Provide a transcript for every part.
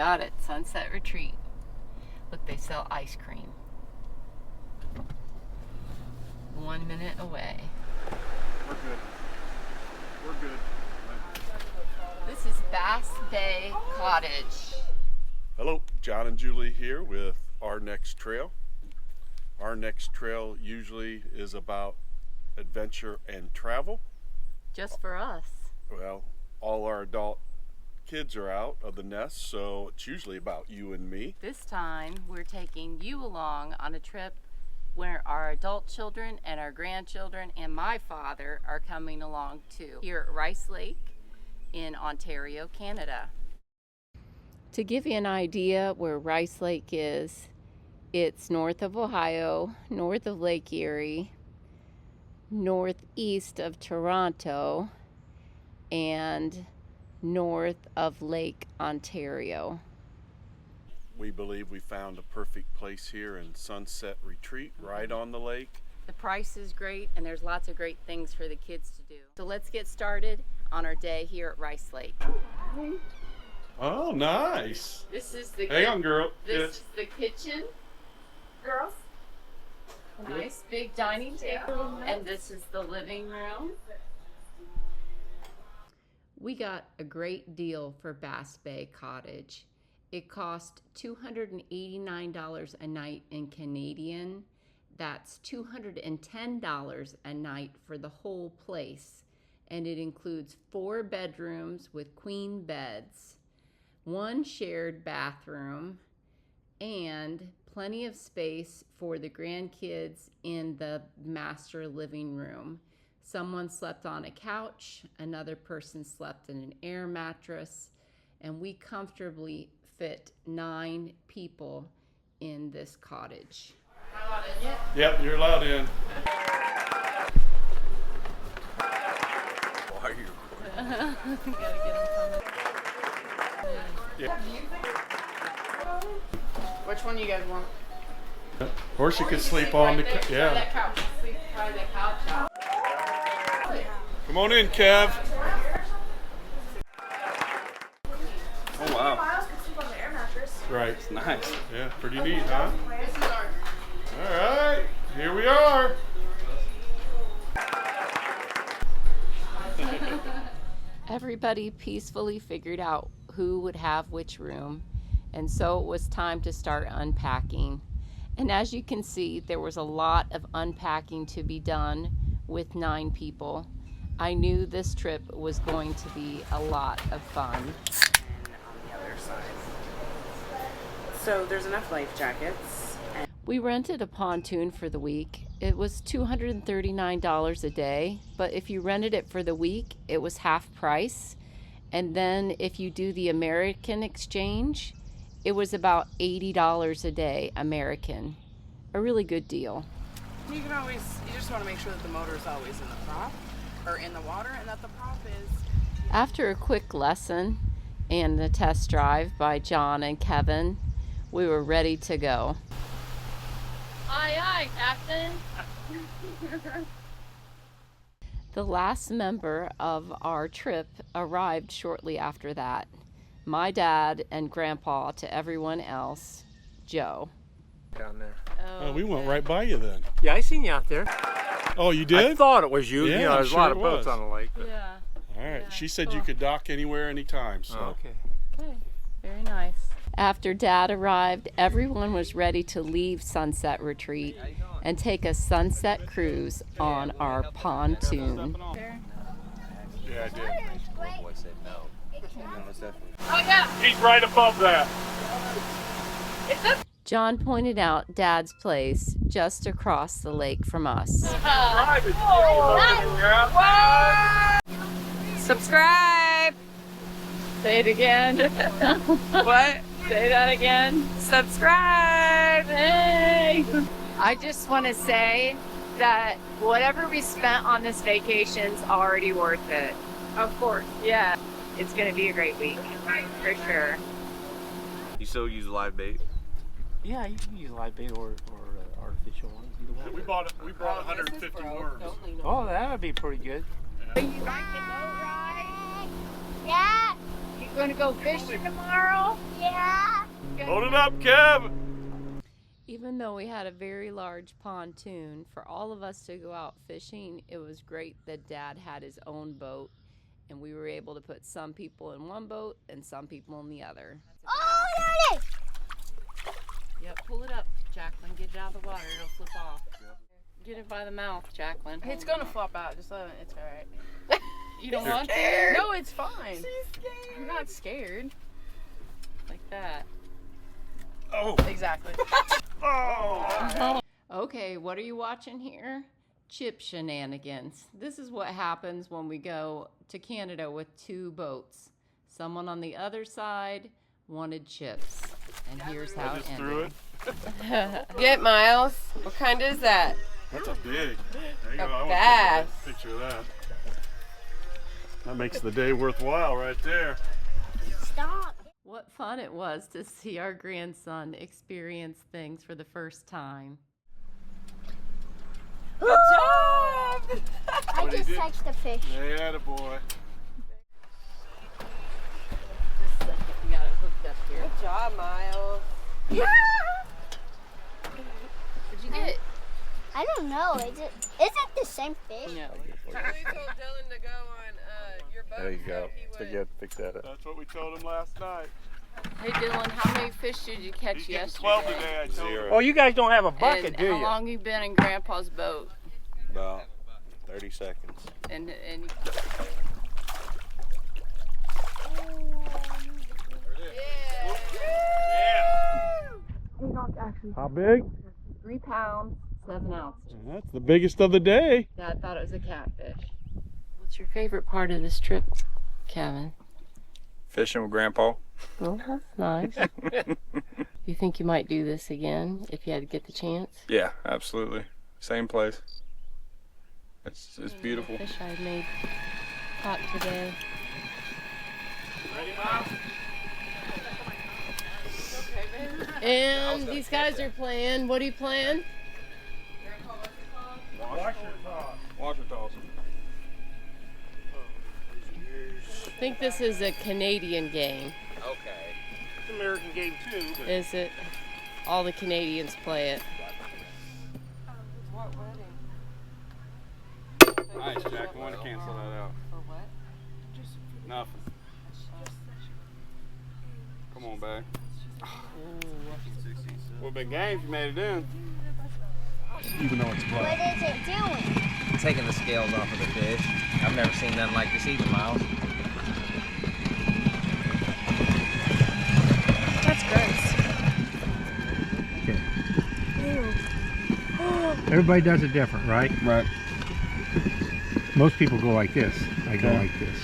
got it. Sunset Retreat. Look, they sell ice cream. 1 minute away. We're good. We're good. This is Bass Bay Cottage. Hello, John and Julie here with our next trail. Our next trail usually is about adventure and travel. Just for us. Well, all our adult kids are out of the nest, so it's usually about you and me. This time we're taking you along on a trip where our adult children and our grandchildren and my father are coming along too, here at Rice Lake in Ontario, Canada. To give you an idea where Rice Lake is, it's north of Ohio, north of Lake Erie, northeast of Toronto, and north of Lake Ontario. We believe we found a perfect place here in Sunset Retreat, right on the lake. The price is great, and there's lots of great things for the kids to do. So let's get started on our day here at Rice Lake. Oh, nice. This is the Hang on, girl. This is the kitchen, girls. A nice big dining table, and this is the living room. We got a great deal for Bass Bay Cottage. It cost $289 a night in Canadian. That's $210 a night for the whole place. And it includes 4 bedrooms with queen beds, 1 shared bathroom, and plenty of space for the grandkids in the master living room. Someone slept on a couch, another person slept in an air mattress, and we comfortably fit 9 people in this cottage. Yep, you're allowed in. Why are you? Gotta get them coming. Yeah. Which one you guys want? Or she could sleep on the couch. Try Yeah. that couch. Try that couch out. Come on in, Kev. Oh, wow. Miles could sleep on the air mattress. Right. Nice. Yeah, pretty neat, huh? All right, here we are. Everybody peacefully figured out who would have which room, and so it was time to start unpacking. And as you can see, there was a lot of unpacking to be done with 9 people. I knew this trip was going to be a lot of fun. And on the other side. So there's enough life jackets. We rented a pontoon for the week. It was $239 a day, but if you rented it for the week, it was half price. And then if you do the American exchange, it was about $80 a day American. A really good deal. You can always, you just want to make sure that the motor is always in the prop, or in the water, and that the prop is... After a quick lesson and the test drive by John and Kevin, we were ready to go. Aye, aye, Captain. The last member of our trip arrived shortly after that. My dad and Grandpa to everyone else, Joe. Down there. Oh, we went right by you then. Yeah, I seen you out there. Oh, you did? I thought it was you. Yeah, you know, I'm there's sure a lot it of boats was. on the lake. But... Yeah. All right. Yeah, She said cool. you could dock anywhere, anytime. So. Oh, okay. Okay, very nice. After Dad arrived, everyone was ready to leave Sunset Retreat and take a sunset cruise on our pontoon. Yeah, I did. Boy said no. Oh yeah, He's right above that. John pointed out Dad's place just across the lake from us. Subscribe! Say it again. What? Say that again. Subscribe! Hey! I just want to say that whatever we spent on this vacation's already worth it. Of course. Yeah, it's going to be a great week, for sure. You still use live bait? Yeah, you can use live bait or artificial ones. Either one. We brought 150 worms. Oh, that would be pretty good. Are you like the boat ride? Yeah. You going to go fishing tomorrow? Yeah. it up, Kev. Even though we had a very large pontoon, for all of us to go out fishing, it was great that Dad had his own boat, and we were able to put some people in one boat and some people in the other. Oh, there it is! Yep, pull it up, Jacqueline. Get it out of the water. It'll flip off. Get it by the mouth, Jacqueline. It's gonna flop out. Just let it. It's all right. You don't want to? No, it's fine. She's scared. I'm not scared. Like that. Oh. Exactly. Oh. Okay, what are you watching here? Chip shenanigans. This is what happens when we go to Canada with two boats. Someone on the other side wanted chips, and here's how I it just ended. threw it. Get Miles. What kind is that? That's a big. There you go. A I want bass. to take a picture of that. That makes the day worthwhile right there. Stop. What fun it was to see our grandson experience things for the first time. Good job! I What he just did? touched the fish. Yeah, boy. Just a second, we got it hooked up here. Good job, Miles. What'd you get? I don't know. Is it the same fish? No. We told Dylan to go on your boat. There you so go. he To get fix that up. That's what we told him last night. Hey Dylan, how many fish did you catch He's getting yesterday? 12 today. I told him. Oh, you guys don't have a bucket, And do you? how long you been in Grandpa's boat? About 30 seconds. And How big? 3 pounds, 7 ounces. That's the biggest of the day. Dad thought it was a catfish. What's your favorite part of this trip, Kevin? Fishing with Grandpa. Oh, that's nice. You think you might do this again if you had to get the chance? Yeah, absolutely. Same place. It's beautiful. Fish I made caught today. Ready, Mom? And these guys are playing. What are you playing? Washer toss. I think this is a Canadian game. Okay. It's an American game too. But Is it? All the Canadians play it. Nice, Jack. I want to cancel that out. For what? Nothing. Come on, back. What big games you made it in? Even though it's What is it doing? Taking the scales off of the fish. I've never seen nothing like this either, Miles. That's gross. everybody does it different, right? Right. Most people go like this. I go like this.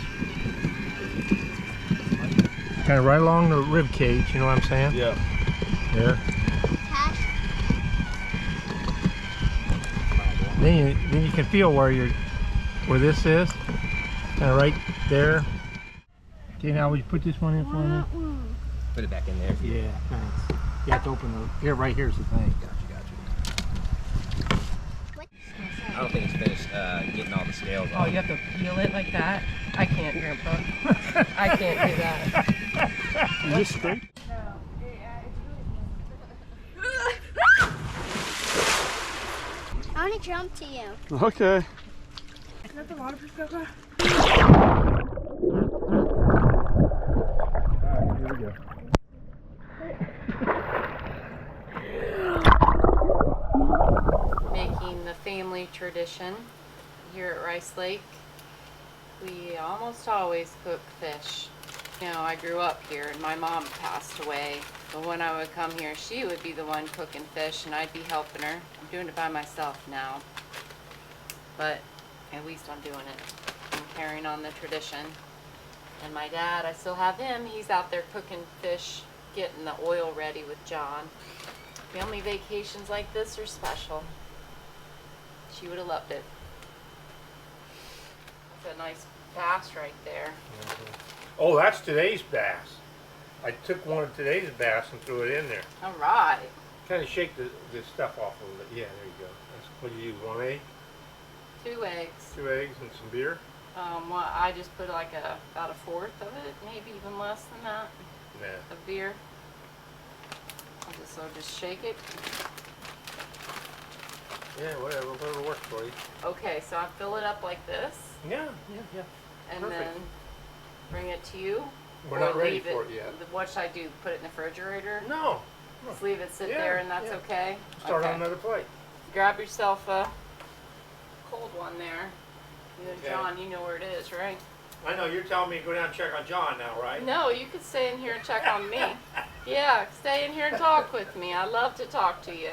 Kind of right along the rib cage, you know what I'm saying? Yeah. There. Cash? Then you can feel where this is. Kind of right there. Okay, now will you put this one in for me? Put it back in there. Yeah, thanks. You have to open the, here, right here's the thing. Gotcha. I don't think it's finished getting all the scales Oh, off. you have to peel it like that? I can't, Grandpa. I can't do that. Is this straight? I want to jump to you. Okay. Is that the waterproof GoPro? Here we go. Making the family tradition here at Rice Lake. We almost always cook fish. You know, I grew up here and my mom passed away. But when I would come here, she would be the one cooking fish and I'd be helping her. I'm doing it by myself now. But at least I'm doing it. I'm carrying on the tradition. And my dad, I still have him. He's out there cooking fish, getting the oil ready with John. Family vacations like this are special. She would have loved it. That's a nice bass right there. Oh, that's today's bass. I took one of today's bass and threw it in there. All right. Kind of shake the stuff off a little bit. Yeah, there you go. That's, what do you use, 1 egg? 2 eggs. 2 eggs and some beer? Well, I just put like about a fourth of it, maybe even less than that, Nah. of beer. So just shake it. Yeah, whatever works for you. Okay, so I fill it up like this, Yeah. and Perfect. then bring it to you. We're or not ready leave for it yet. What should I do? Put it in the refrigerator? No. Just leave it sit Yeah, there, and that's yeah. okay. Start okay. on another plate. Grab yourself a cold one there. You and Okay. John, you know where it is, right? I know, you're telling me to go down and check on John now, right? No, you could stay in here and check on me. Yeah, stay in here and talk with me. I love to talk to you.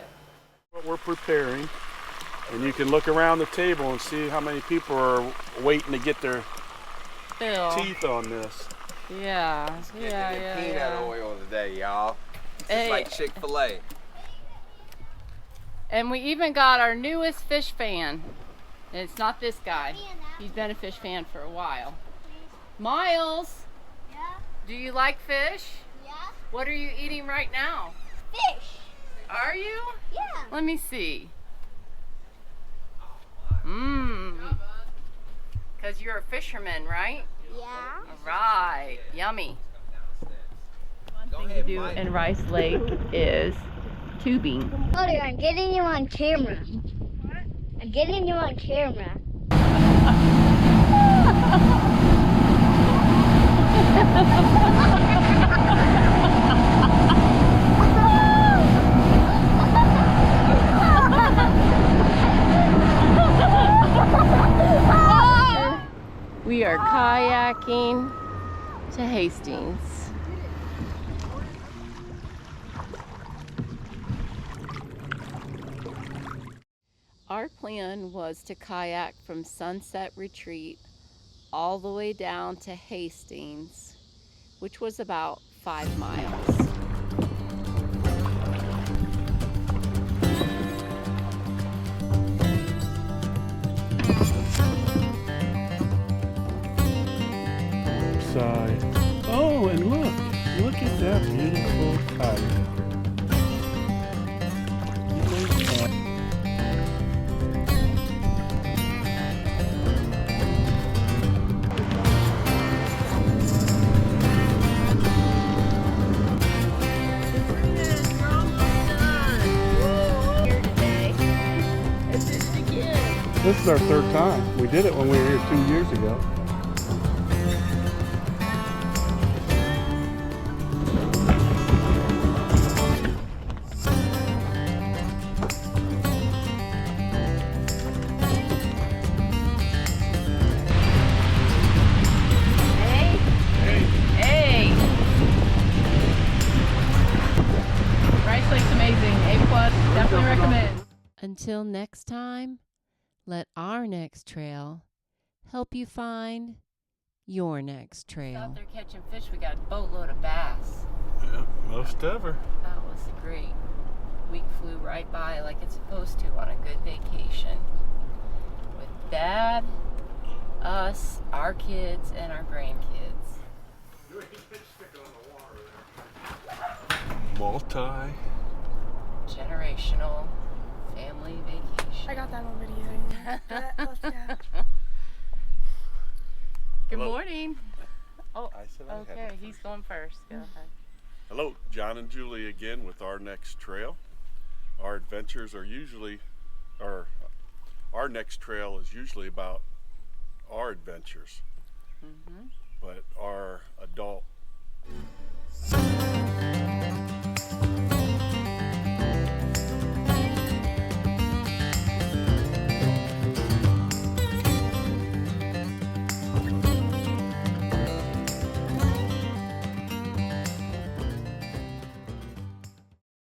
What we're preparing, and you can look around the table and see how many people are waiting to get their Phil. teeth on this. Yeah, Getting yeah, the yeah, peanut yeah. oil today, y'all. It's Hey. like Chick-fil-A. And we even got our newest fish fan. And it's not this guy. He's been a fish fan for a while. Miles, Yeah? do you like fish? Yeah? What are you eating right now? Fish. Are you? Yeah. Let me see. Mmm. Because you're a fisherman, right? Yeah. All right. Yummy. Go Thing to ahead, do Mike. in Rice Lake is tubing. Mother, I'm getting you on camera. What? I'm getting you on camera. We are kayaking to Hastings. Our plan was to kayak from Sunset Retreat all the way down to Hastings, which was about 5 miles. Side. Oh, and look at that beautiful kayak. This is our third time. We did it when we were here 2 years ago. Hey! Rice Lake's amazing. A+, definitely recommend. Until next time, let our next trail help you find your next trail. Out there catching fish, we got a boatload of bass. Yeah, most ever. That was great. Week flew right by like it's supposed to on a good vacation. With Dad, us, our kids, and our grandkids. Multi. Generational family vacation. I got that on video. Let's go. Good Hello. morning. Oh, I said I had okay, it he's going first. Go ahead. Hello, John and Julie again with our next trail. Our adventures are usually, or our next trail is usually about our adventures, but our adult